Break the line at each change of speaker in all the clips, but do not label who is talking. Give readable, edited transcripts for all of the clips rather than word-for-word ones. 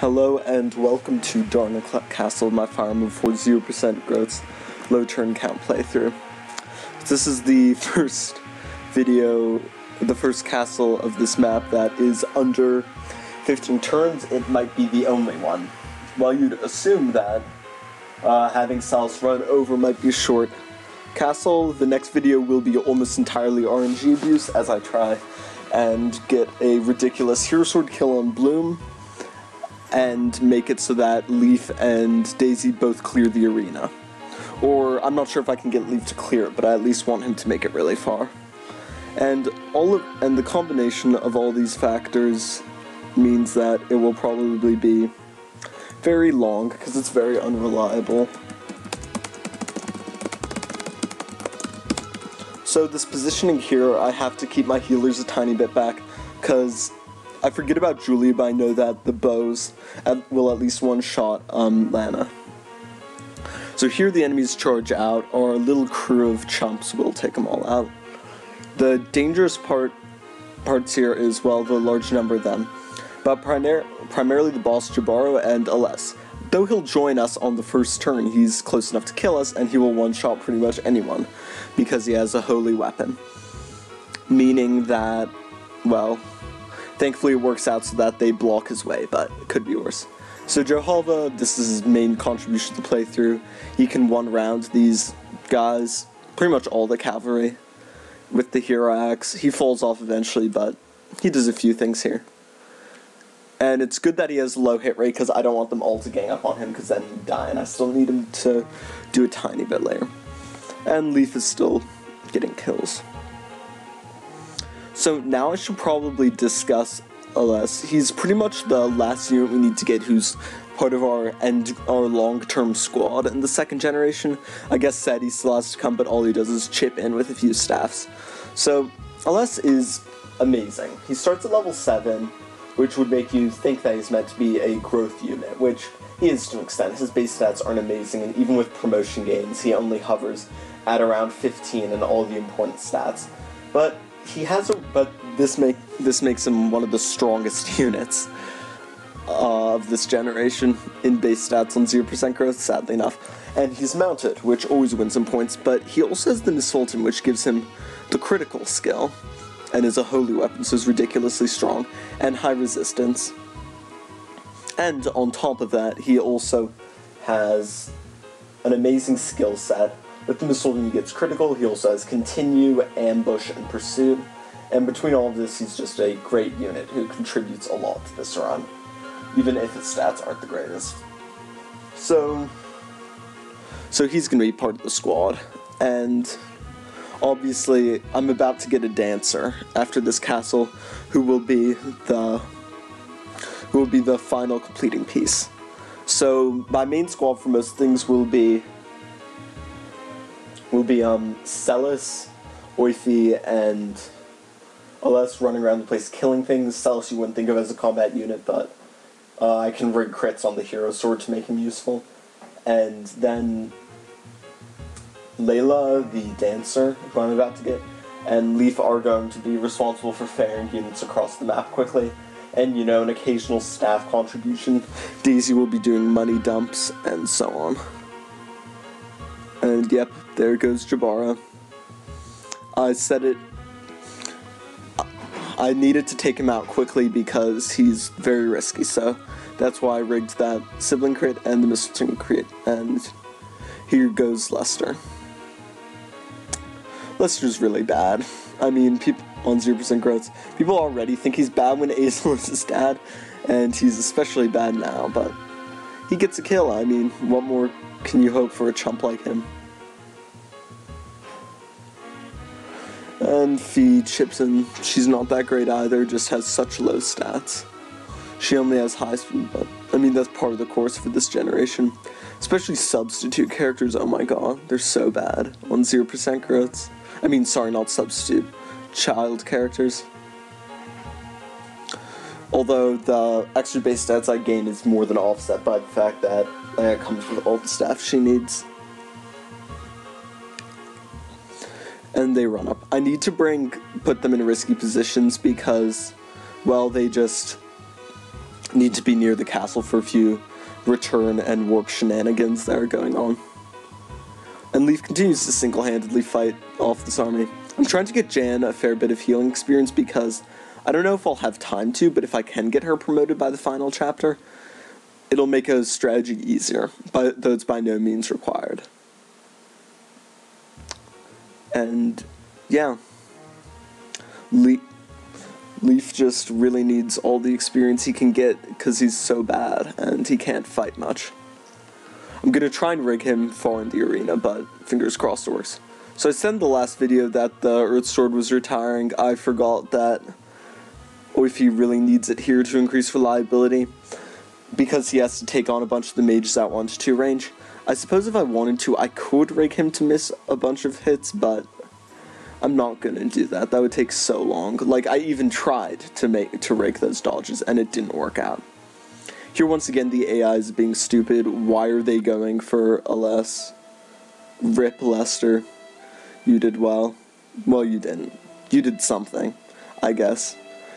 Hello and welcome to Darna Castle, my Fire Move for 0% growth low turn count playthrough. This is the first video, the first castle of this map that is under 15 turns. It might be the only one. While you'd assume that having Sal's run over might be a short castle, the next video will be almost entirely RNG abuse as I try and get a ridiculous Hero Sword kill on Bloom and make it so that Leaf and Daisy both clear the arena. Or, I'm not sure if I can get Leaf to clear it, but I at least want him to make it really far. And the combination of all these factors means that it will probably be very long, because it's very unreliable. So this positioning here, I have to keep my healers a tiny bit back, because I forget about Julia, but I know that the bows will at least one-shot Lana. So here the enemies charge out, our little crew of chumps will take them all out. The dangerous parts here is, well, the large number of them, but primarily the boss Jabaro and Aless. Though he'll join us on the first turn, he's close enough to kill us, and he will one-shot pretty much anyone, because he has a holy weapon. Meaning that, well, thankfully it works out so that they block his way, but it could be worse. So Jehovah, this is his main contribution to the playthrough. He can one-round these guys, pretty much all the cavalry, with the hero axe. He falls off eventually, but he does a few things here. And it's good that he has low hit rate, because I don't want them all to gang up on him, because then he'd die, and I still need him to do a tiny bit later. And Leaf is still getting kills. So now I should probably discuss Aless. He's pretty much the last unit we need to get who's part of our long-term squad in the second generation. I guess Sadie still has to come, but all he does is chip in with a few staffs. So Aless is amazing. He starts at level 7, which would make you think that he's meant to be a growth unit, which he is to an extent. His base stats aren't amazing, and even with promotion gains, he only hovers at around 15 in all the important stats. But this makes him one of the strongest units of this generation in base stats on 0% growth, sadly enough. And he's mounted, which always wins him points, but he also has the Missultan, which gives him the critical skill, and is a holy weapon, so is ridiculously strong, and high resistance. And on top of that, he also has an amazing skill set. With the Missultan he gets critical, he also has continue, ambush, and pursuit. And between all of this, he's just a great unit who contributes a lot to this run, even if his stats aren't the greatest. So he's going to be part of the squad, and obviously I'm about to get a dancer after this castle, who will be the final completing piece. So my main squad for most things will be Celis, Oifi, and Aless running around the place killing things. Celis you wouldn't think of as a combat unit, but I can rig crits on the hero sword to make him useful. And then Layla, the dancer, who I'm about to get, and Leaf are going to be responsible for ferrying units across the map quickly. And, you know, an occasional staff contribution. Daisy will be doing money dumps, and so on. And yep, there goes Jabara. I said it. I needed to take him out quickly because he's very risky, so that's why I rigged that sibling crit and the Missultan crit. And here goes Lester. Lester's really bad. I mean, people on 0% growth, people already think he's bad when Azel is his dad, and he's especially bad now, but he gets a kill. I mean, what more can you hope for a chump like him? And Fee chips in. She's not that great either, just has such low stats. She only has high speed, but I mean, that's part of the course for this generation. Especially substitute characters, oh my god, they're so bad on 0% growths. I mean, sorry, not substitute, child characters. Although the extra base stats I gain is more than offset by the fact that it comes with all the staff she needs. And they run up. I need to put them in risky positions because, well, they just need to be near the castle for a few return and warp shenanigans that are going on. And Leaf continues to single-handedly fight off this army. I'm trying to get Jan a fair bit of healing experience because I don't know if I'll have time to, but if I can get her promoted by the final chapter, it'll make a strategy easier, though it's by no means required. And, yeah. Leaf just really needs all the experience he can get because he's so bad and he can't fight much. I'm going to try and rig him far in the arena, but fingers crossed it works. So I said in the last video that the Earth Sword was retiring. I forgot that Oifi really needs it here to increase reliability because he has to take on a bunch of the mages at 1 to 2 range. I suppose if I wanted to, I could rig him to miss a bunch of hits, but I'm not gonna do that. That would take so long. Like, I even tried to rig those dodges, and it didn't work out. Here, once again, the AI is being stupid. Why are they going for a less? Rip, Lester. You did well. Well, you didn't. You did something, I guess.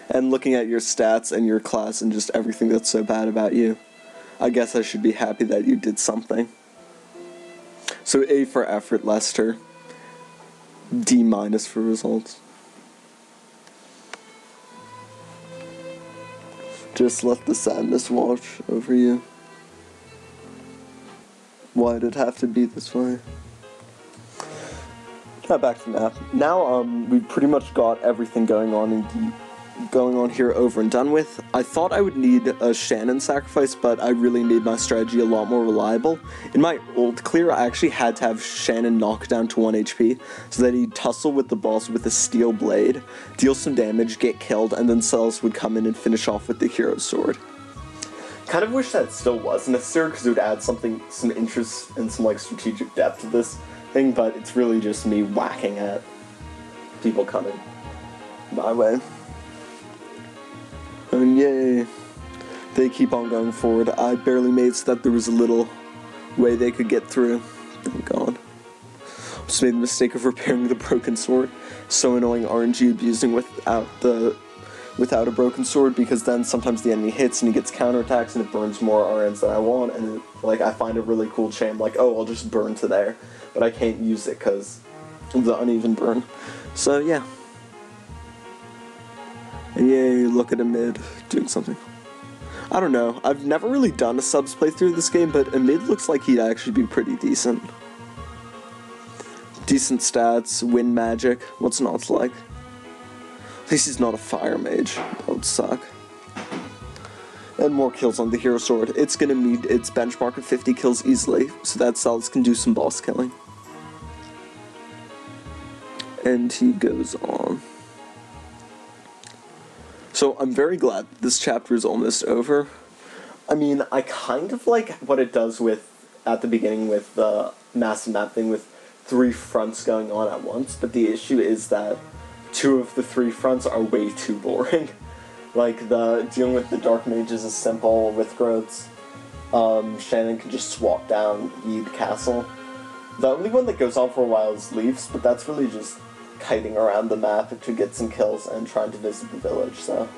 And looking at your stats and your class and just everything that's so bad about you, I guess I should be happy that you did something. So A for effort, Lester. D- for results. Just let the sadness wash over you. Why'd it have to be this way? Back to the map. Now, we've pretty much got everything going on here over and done with. I thought I would need a Shannon sacrifice, but I really made my strategy a lot more reliable. In my old clear, I actually had to have Shannon knock down to 1 HP, so that he'd tussle with the boss with a steel blade, deal some damage, get killed, and then Celis would come in and finish off with the hero sword. Kind of wish that still was necessary, because it would add some interest and some, like, strategic depth to this thing, but it's really just me whacking at people coming my way. And yay, they keep on going forward. I barely made so that there was a little way they could get through. Thank God. Just made the mistake of repairing the broken sword. So annoying RNG abusing without a broken sword, because then sometimes the enemy hits and he gets counterattacks and it burns more RNs than I want, and it, like, I find a really cool chain, like, oh, I'll just burn to there, but I can't use it because of the uneven burn. So yeah. And yay, look at a mid doing something. I don't know, I've never really done a subs playthrough of this game, but a mid looks like he'd actually be pretty decent. Decent stats, win magic, what's not to like? At least he's not a fire mage, that would suck. And more kills on the hero sword. It's gonna meet its benchmark of 50 kills easily, so that Celis can do some boss killing. And he goes on. So I'm very glad this chapter is almost over. I mean, I kind of like what it does with, at the beginning, with the massive map thing with 3 fronts going on at once, but the issue is that 2 of the 3 fronts are way too boring. Like, dealing with the Dark Mages is simple, with growths. Shannon can just swap down Yeed Castle. The only one that goes on for a while is Leafs, but that's really just kiting around the map to get some kills and trying to visit the village, so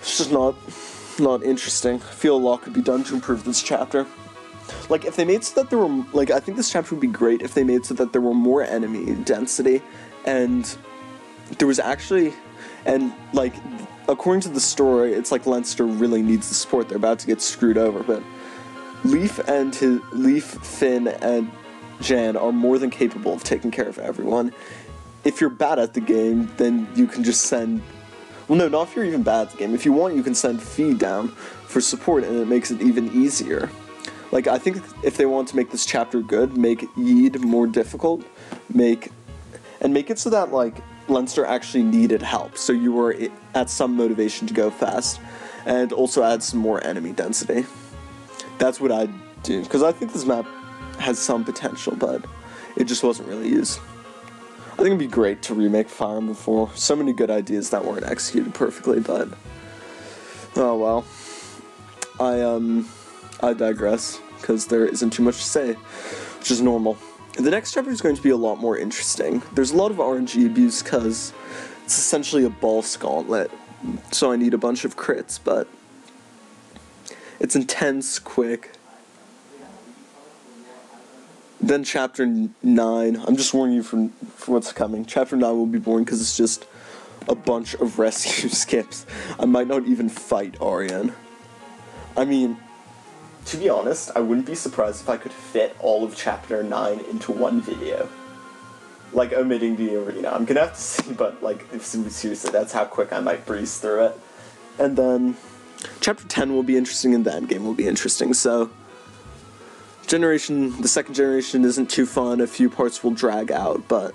it's just not interesting. I feel a lot could be done to improve this chapter. Like, if they made so that there were, like, I think this chapter would be great if they made so that there were more enemy density, and there was actually, and, like, according to the story, it's like Leinster really needs the support. They're about to get screwed over, but Leaf, Finn, and Jan are more than capable of taking care of everyone. If you're bad at the game, then you can just send... Well, no, not if you're even bad at the game. If you want, you can send Fee down for support, and it makes it even easier. Like, I think if they want to make this chapter good, make Yeed more difficult, make it so that, like, Leinster actually needed help, so you were at some motivation to go fast, and also add some more enemy density. That's what I'd do, because I think this map has some potential, but it just wasn't really used. I think it'd be great to remake Fire Emblem 4. So many good ideas that weren't executed perfectly, but oh well. I digress, because there isn't too much to say, which is normal. The next chapter is going to be a lot more interesting. There's a lot of RNG abuse, because it's essentially a boss gauntlet, so I need a bunch of crits, but It's intense, quick. Then Chapter 9, I'm just warning you for what's coming. Chapter 9 will be boring because it's just a bunch of rescue skips. I might not even fight Aryan. I mean, to be honest, I wouldn't be surprised if I could fit all of Chapter 9 into one video. Like, omitting the arena. I'm gonna have to see, but, like, seriously, that's how quick I might breeze through it. And then, Chapter 10 will be interesting, and the endgame will be interesting, so... the second generation isn't too fun, a few parts will drag out, but...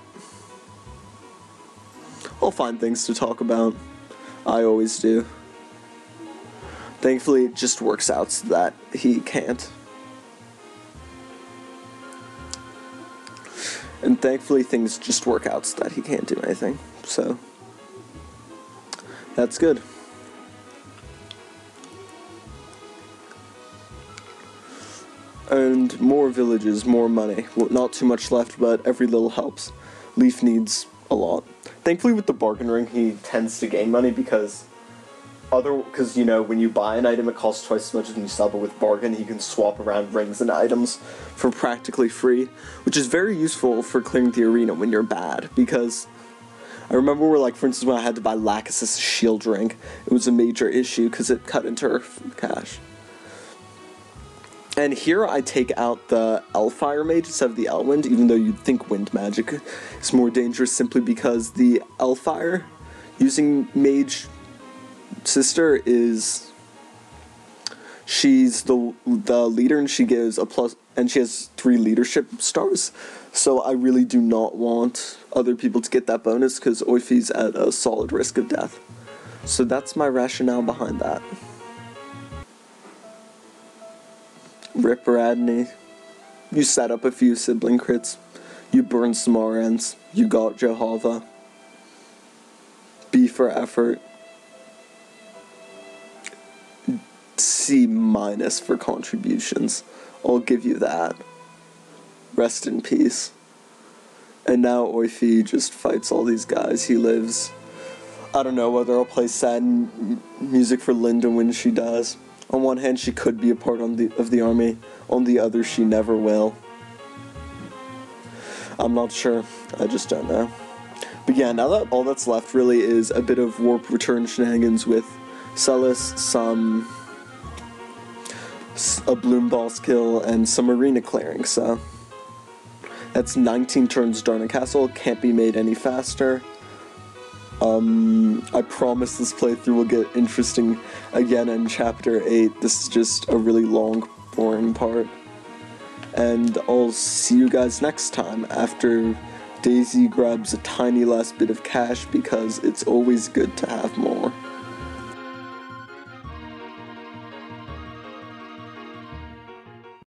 I'll find things to talk about. I always do. Thankfully, it just works out so that he can't. And thankfully, things just work out so that he can't do anything. So, that's good. And more villages, more money. Well, not too much left, but every little helps. Leaf needs a lot. Thankfully, with the bargain ring, he tends to gain money because, you know, when you buy an item, it costs twice as much as when you sell, but with bargain, he can swap around rings and items for practically free, which is very useful for clearing the arena when you're bad, because I remember where, like, for instance, when I had to buy Lacus's shield ring, it was a major issue because it cut into her cash. And here I take out the L-Fire Mage instead of the L-Wind, even though you'd think Wind Magic is more dangerous simply because the L-Fire using Mage Sister is... she's the leader and she gives a plus... and she has 3 leadership stars. So I really do not want other people to get that bonus because Oifi's at a solid risk of death. So that's my rationale behind that. Rip Radney. You set up a few sibling crits. You burn some RNs. You got Jehovah. B for effort. C- for contributions. I'll give you that. Rest in peace. And now Oifi just fights all these guys. He lives. I don't know whether I'll play sad music for Linda when she dies. On one hand, she could be a part of the army. On the other, she never will. I'm not sure. I just don't know. But yeah, now that all that's left really is a bit of warp return shenanigans with Celis, a Bloom Boss kill, and some arena clearing, so... That's 19 turns Darna Castle. Can't be made any faster. I promise this playthrough will get interesting again in Chapter 8. This is just a really long, boring part. And I'll see you guys next time after Daisy grabs a tiny last bit of cash because it's always good to have more.